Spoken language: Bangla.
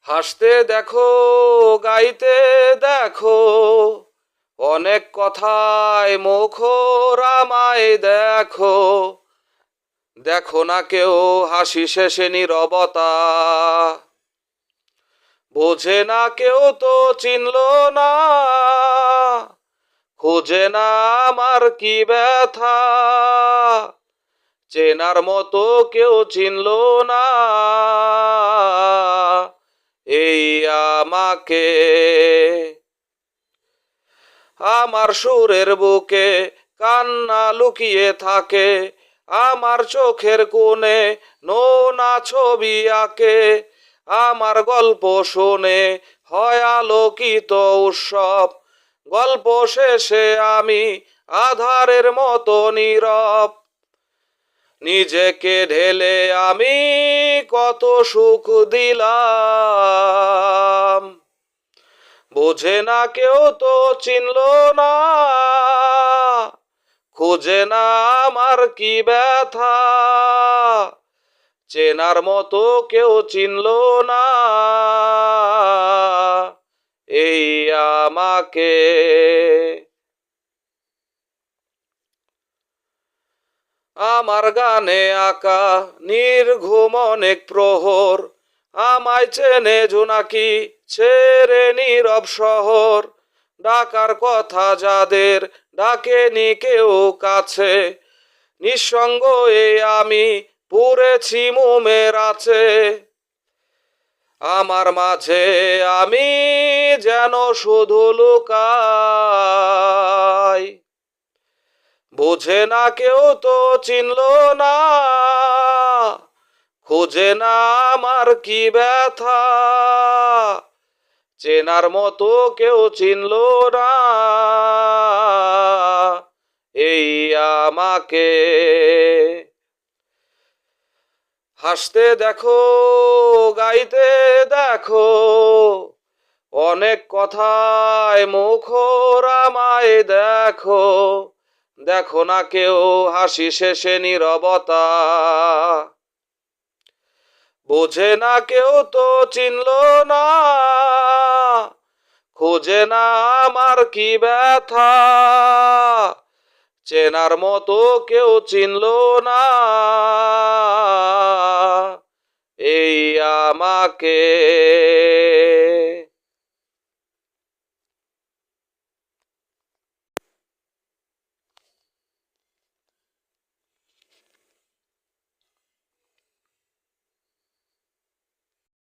হাসতে দেখো, গাইতে দেখো, অনেক কথায় মুখর আমায় দেখো। দেখো না কেউ হাসি শেষে নীরবতা, বোঝে না কেউ তো চিনলো না, খোঁজে না আমার কি ব্যথা, চেনার মতো কেউ চিনলো না এই আমাকে। আমার সুরের বুকে কান্না লুকিয়ে থাকে, আমার চোখের কোণে নোনা ছবি আঁকে, আমার গল্প শুনে হয় আলোকিত উৎসব, গল্প শেষে আমি আধারের মতো নীরব। নিজেকে ঢেলে আমি কত সুখ দিলাম, বোঝে না কেউ তো চিনলো না, খোঁজে না আমার কি ব্যথা, চেনার মতো কেউ চিনলো না এই আমাকে। আমার গানে আঁকা নির্ঘুম অনেক প্রহর, আমায় চেনে জোনাকি ছেড়ে নীরব শহর, ডাকার কথা যাদের ডাকেনি কেউ কাছে, নিঃসঙ্গ এই আমি পুড়েছি মোমের আছে। আমার মাঝে আমি যেন শুধু লুকাই, বোঝে না কেউ তো চিনলো না, খোঁজে না আমার কি ব্যথা, চেনার মতো কেউ চিনলো না এই আমাকে। হাসতে দেখো, গাইতে দেখো, অনেক কথায় মুখর আমায় দেখো। দেখো না কেউ হাসি শেষে নীরবতা, বোঝে না কেউ তো চিনলো না, খোঁজে না আমার কি ব্যথা, চেনার মতো কেউ চিনলো না এই আমাকে।